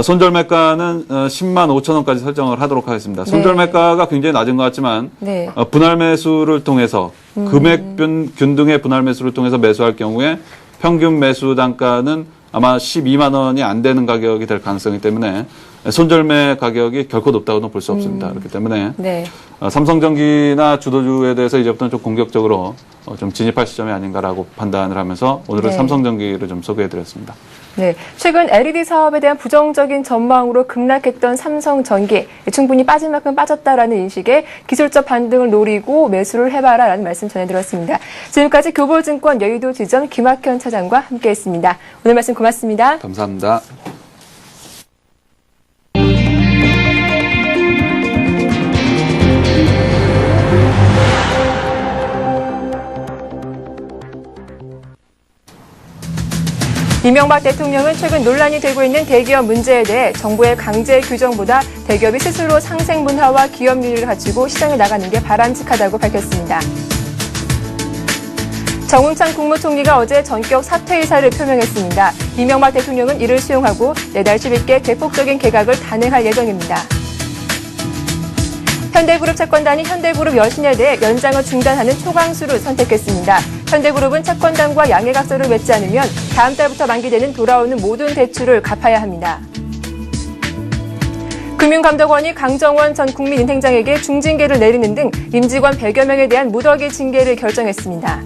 손절 매가는 10만 5천 원까지 설정을 하도록 하겠습니다. 손절 네. 매가가 굉장히 낮은 것 같지만 네. 분할 매수를 통해서 금액 균등의 분할 매수를 통해서 매수할 경우에 평균 매수 단가는 아마 12만 원이 안 되는 가격이 될 가능성이기 때문에 손절매 가격이 결코 높다고는 볼 수 없습니다. 그렇기 때문에 네. 삼성전기나 주도주에 대해서 이제부터는 좀 공격적으로 좀 진입할 시점이 아닌가라고 판단을 하면서 오늘은 네. 삼성전기를 좀 소개해드렸습니다. 네, 최근 LED 사업에 대한 부정적인 전망으로 급락했던 삼성전기, 충분히 빠질 만큼 빠졌다라는 인식에 기술적 반등을 노리고 매수를 해봐라라는 말씀 전해드렸습니다. 지금까지 교보증권 여의도 지점 김학현 차장과 함께했습니다. 오늘 말씀 고맙습니다. 감사합니다. 이명박 대통령은 최근 논란이 되고 있는 대기업 문제에 대해 정부의 강제 규정보다 대기업이 스스로 상생 문화와 기업 윤리를 갖추고 시장에 나가는 게 바람직하다고 밝혔습니다. 정운찬 국무총리가 어제 전격 사퇴 의사를 표명했습니다. 이명박 대통령은 이를 수용하고 내달 10일께 대폭적인 개각을 단행할 예정입니다. 현대그룹 채권단이 현대그룹 여신에 대해 연장을 중단하는 초강수를 선택했습니다. 현대그룹은 채권단과 양해각서를 맺지 않으면 다음 달부터 만기되는 돌아오는 모든 대출을 갚아야 합니다. 금융감독원이 강정원 전 국민은행장에게 중징계를 내리는 등 임직원 100여 명에 대한 무더기 징계를 결정했습니다.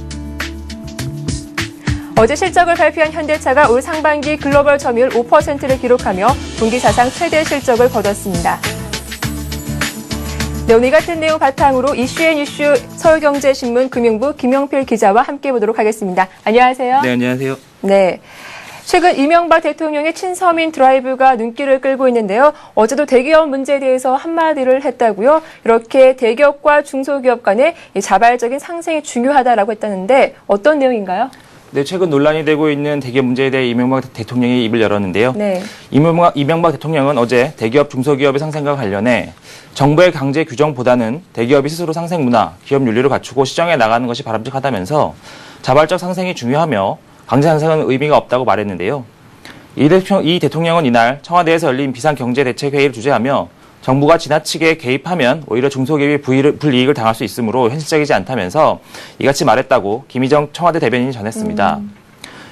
어제 실적을 발표한 현대차가 올 상반기 글로벌 점유율 5%를 기록하며 분기 사상 최대 실적을 거뒀습니다. 네, 오늘 같은 내용 바탕으로 이슈앤이슈 서울경제신문 금융부 김영필 기자와 함께 보도록 하겠습니다. 안녕하세요. 네, 안녕하세요. 네. 최근 이명박 대통령의 친서민 드라이브가 눈길을 끌고 있는데요. 어제도 대기업 문제에 대해서 한마디를 했다고요. 이렇게 대기업과 중소기업 간의 자발적인 상생이 중요하다라고 했다는데 어떤 내용인가요? 네, 최근 논란이 되고 있는 대기업 문제에 대해 이명박 대통령이 입을 열었는데요. 네. 이명박 대통령은 어제 대기업, 중소기업의 상생과 관련해 정부의 강제 규정보다는 대기업이 스스로 상생 문화, 기업 윤리를 갖추고 시장에 나가는 것이 바람직하다면서 자발적 상생이 중요하며 강제 상생은 의미가 없다고 말했는데요. 이 대통령은 이날 청와대에서 열린 비상경제대책회의를 주재하며 정부가 지나치게 개입하면 오히려 중소기업이 불이익을 당할 수 있으므로 현실적이지 않다면서 이같이 말했다고 김희정 청와대 대변인이 전했습니다.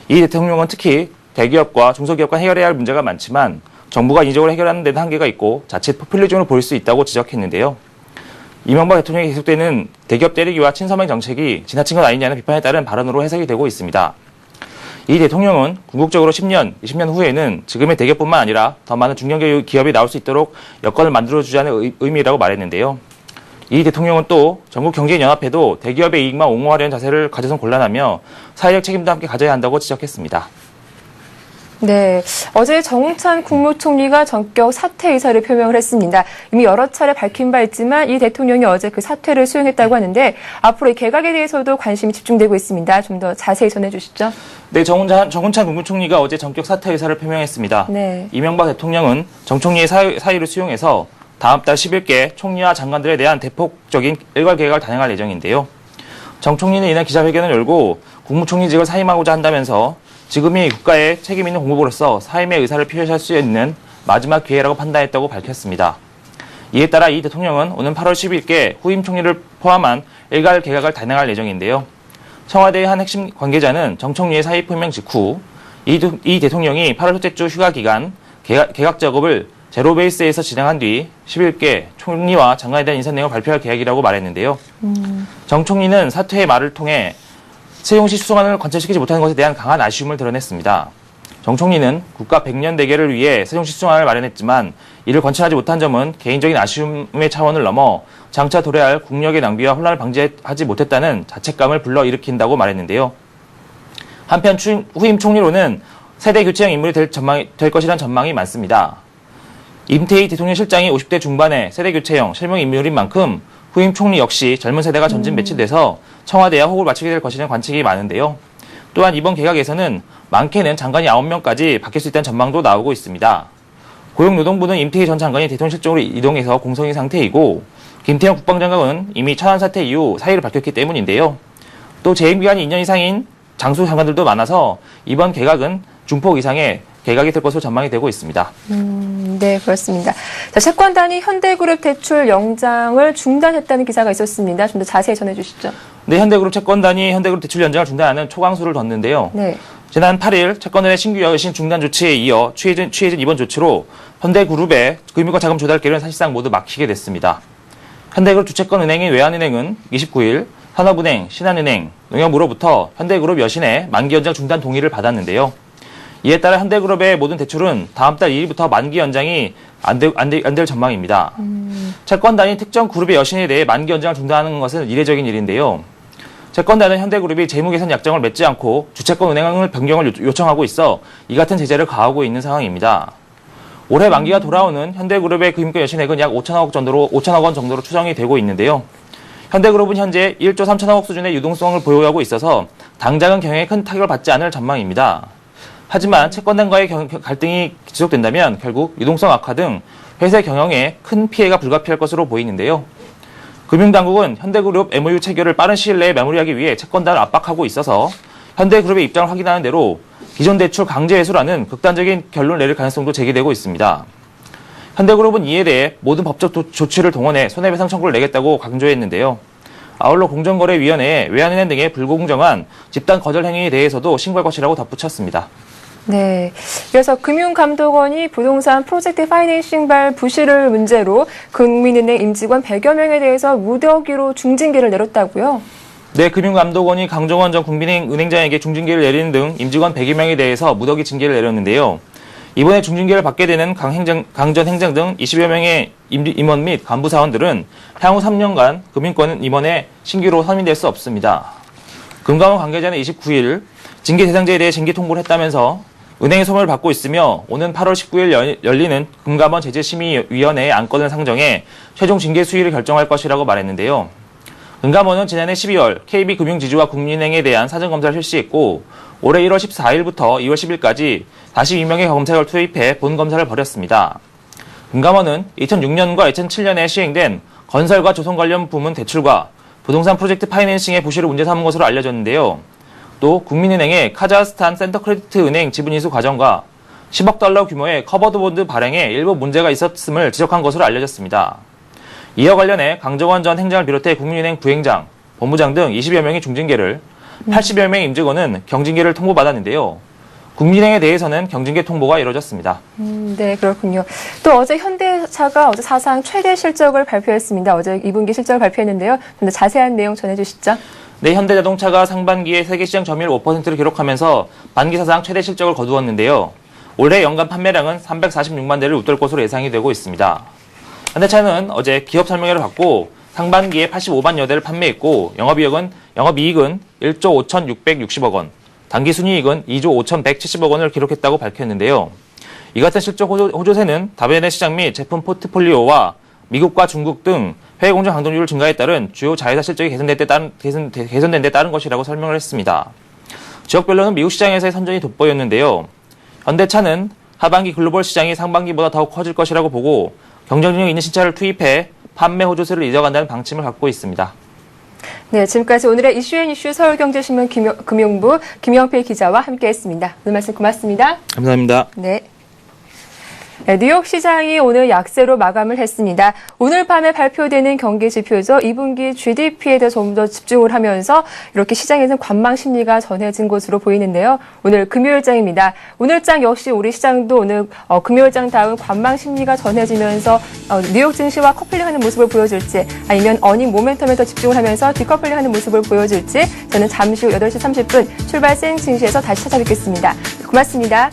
이 대통령은 특히 대기업과 중소기업과 해결해야 할 문제가 많지만 정부가 인위적으로 해결하는 데는 한계가 있고 자칫 포퓰리즘으로 보일 수 있다고 지적했는데요. 이명박 대통령이 계속되는 대기업 때리기와 친서민 정책이 지나친 것 아니냐는 비판에 따른 발언으로 해석이 되고 있습니다. 이 대통령은 궁극적으로 10년, 20년 후에는 지금의 대기업뿐만 아니라 더 많은 중견기업이 나올 수 있도록 여건을 만들어주자는 의미라고 말했는데요. 이 대통령은 또 전국경제연합회도 대기업의 이익만 옹호하려는 자세를 가져선 곤란하며 사회적 책임도 함께 가져야 한다고 지적했습니다. 네, 어제 정운찬 국무총리가 전격 사퇴 의사를 표명을 했습니다. 이미 여러 차례 밝힌 바 있지만 이 대통령이 어제 그 사퇴를 수용했다고 하는데 앞으로 이 개각에 대해서도 관심이 집중되고 있습니다. 좀 더 자세히 전해주시죠. 네, 정운찬 국무총리가 어제 전격 사퇴 의사를 표명했습니다. 네. 이명박 대통령은 정 총리의 사의를 수용해서 다음 달 10일께 총리와 장관들에 대한 대폭적인 일괄 개각을 단행할 예정인데요. 정 총리는 이날 기자회견을 열고 국무총리직을 사임하고자 한다면서 지금이 국가의 책임 있는 공무부로서 사임의 의사를 표시할 수 있는 마지막 기회라고 판단했다고 밝혔습니다. 이에 따라 이 대통령은 오는 8월 10일께 후임 총리를 포함한 일괄 개각을 단행할 예정인데요. 청와대의 한 핵심 관계자는 정 총리의 사의 표명 직후 이 대통령이 8월 첫째 주 휴가 기간 개각 작업을 제로 베이스에서 진행한 뒤 10일께 총리와 장관에 대한 인사 내용을 발표할 계획이라고 말했는데요. 정 총리는 사퇴의 말을 통해 세종시 수송안을 관철시키지 못하는 것에 대한 강한 아쉬움을 드러냈습니다. 정 총리는 국가 100년 대계를 위해 세종시 수송안을 마련했지만 이를 관철하지 못한 점은 개인적인 아쉬움의 차원을 넘어 장차 도래할 할 국력의 낭비와 혼란을 방지하지 못했다는 자책감을 불러일으킨다고 말했는데요. 한편 후임 총리로는 세대 교체형 인물이 될 것이라는 전망이 많습니다. 임태희 대통령 실장이 50대 중반의 세대 교체형 실무 인물인 만큼 후임 총리 역시 젊은 세대가 전진 배치돼서 청와대와 호흡을 맞추게 될 것이라는 관측이 많은데요. 또한 이번 개각에서는 많게는 장관이 9명까지 바뀔 수 있다는 전망도 나오고 있습니다. 고용노동부는 임태희 전 장관이 대통령 실적으로 이동해서 공석인 상태이고 김태형 국방장관은 이미 천안 사태 이후 사의를 밝혔기 때문인데요. 또 재임 기간이 2년 이상인 장수 장관들도 많아서 이번 개각은 중폭 이상의 개각이 될 것으로 전망이 되고 있습니다. 네, 그렇습니다. 자, 채권단이 현대그룹 대출 영장을 중단했다는 기사가 있었습니다. 좀 더 자세히 전해주시죠. 네, 현대그룹 채권단이 현대그룹 대출 연장을 중단하는 초강수를 뒀는데요. 네. 지난 8일 채권단의 신규 여신 중단 조치에 이어 취해진 이번 조치로 현대그룹의 금융과 자금 조달길은 사실상 모두 막히게 됐습니다. 현대그룹 주채권은행인 외환은행은 29일 산업은행, 신한은행, 농협으로부터 현대그룹 여신의 만기 연장 중단 동의를 받았는데요. 이에 따라 현대그룹의 모든 대출은 다음 달 2일부터 만기 연장이 안 될 전망입니다. 채권단이 특정 그룹의 여신에 대해 만기 연장을 중단하는 것은 이례적인 일인데요. 채권단은 현대그룹이 재무 개선 약정을 맺지 않고 주채권 은행을 변경을 요청하고 있어 이 같은 제재를 가하고 있는 상황입니다. 올해 만기가 돌아오는 현대그룹의 금융권 여신액은 약 5천억 원 정도로 추정이 되고 있는데요. 현대그룹은 현재 1조 3천억 수준의 유동성을 보유하고 있어서 당장은 경영에 큰 타격을 받지 않을 전망입니다. 하지만 채권단과의 갈등이 지속된다면 결국 유동성 악화 등 회사 경영에 큰 피해가 불가피할 것으로 보이는데요. 금융당국은 현대그룹 MOU 체결을 빠른 시일 내에 마무리하기 위해 채권단을 압박하고 있어서 현대그룹의 입장을 확인하는 대로 기존 대출 강제 회수라는 극단적인 결론을 내릴 가능성도 제기되고 있습니다. 현대그룹은 이에 대해 모든 법적 조치를 동원해 손해배상 청구를 내겠다고 강조했는데요. 아울러 공정거래위원회에 외환은행 등의 불공정한 집단 거절 행위에 대해서도 신고할 것이라고 덧붙였습니다. 네. 그래서 금융감독원이 부동산 프로젝트 파이낸싱발 부실을 문제로 국민은행 임직원 100여 명에 대해서 무더기로 중징계를 내렸다고요? 네, 금융감독원이 강정원 전 국민은행장에게 중징계를 내리는 등 임직원 100여 명에 대해서 무더기 징계를 내렸는데요. 이번에 중징계를 받게 되는 강 전 행장 등 20여 명의 임원 및 간부 사원들은 향후 3년간 금융권 임원에 신규로 선임될 수 없습니다. 금감원 관계자는 29일 징계 대상자에 대해 징계 통보를 했다면서 은행의 소명을 받고 있으며 오는 8월 19일 열리는 금감원 제재심의위원회의 안건을 상정해 최종 징계 수위를 결정할 것이라고 말했는데요. 금감원은 지난해 12월 KB금융지주와 국민은행에 대한 사전검사를 실시했고 올해 1월 14일부터 2월 10일까지 42명의 검사를 투입해 본검사를 벌였습니다. 금감원은 2006년과 2007년에 시행된 건설과 조성 관련 부문 대출과 부동산 프로젝트 파이낸싱의 부실을 문제 삼은 것으로 알려졌는데요. 또 국민은행의 카자흐스탄 센터크레디트 은행 지분 인수 과정과 10억 달러 규모의 커버드 본드 발행에 일부 문제가 있었음을 지적한 것으로 알려졌습니다. 이와 관련해 강정원 전 행장을 비롯해 국민은행 부행장, 본부장 등 20여 명의 중징계를, 80여 명의 임직원은 경징계를 통보받았는데요. 국민은행에 대해서는 경징계 통보가 이루어졌습니다. 네, 그렇군요. 또 어제 현대차가 어제 사상 최대 실적을 발표했습니다. 어제 2분기 실적을 발표했는데요. 좀 더 자세한 내용 전해주시죠. 네, 현대자동차가 상반기에 세계시장 점유율 5%를 기록하면서 반기 사상 최대 실적을 거두었는데요. 올해 연간 판매량은 346만 대를 웃돌 것으로 예상이 되고 있습니다. 현대차는 어제 기업 설명회를 갖고 상반기에 85만 여대를 판매했고 영업이익은 1조 5,660억 원, 당기순이익은 2조 5,170억 원을 기록했다고 밝혔는데요. 이 같은 실적 호조세는 다변의 시장 및 제품 포트폴리오와 미국과 중국 등 해외 공장 강동률 증가에 따른 주요 자회사 실적이 개선된 데 따른 것이라고 설명을 했습니다. 지역별로는 미국 시장에서의 선전이 돋보였는데요. 현대차는 하반기 글로벌 시장이 상반기보다 더욱 커질 것이라고 보고 경쟁력 있는 신차를 투입해 판매 호조세를 이어간다는 방침을 갖고 있습니다. 네, 지금까지 오늘의 이슈앤이슈 서울경제신문 금융부 김영필 기자와 함께했습니다. 오늘 말씀 고맙습니다. 감사합니다. 네. 뉴욕 시장이 오늘 약세로 마감을 했습니다. 오늘 밤에 발표되는 경기 지표죠. 2분기 GDP에 대해서 좀 더 집중을 하면서 이렇게 시장에서는 관망 심리가 전해진 것으로 보이는데요. 오늘 금요일장입니다. 오늘장 역시 우리 시장도 오늘 금요일장다운 관망 심리가 전해지면서 뉴욕 증시와 커플링하는 모습을 보여줄지 아니면 어닝 모멘텀에 더 집중을 하면서 디커플링하는 모습을 보여줄지 저는 잠시 후 8시 30분 출발센 증시에서 다시 찾아뵙겠습니다. 고맙습니다.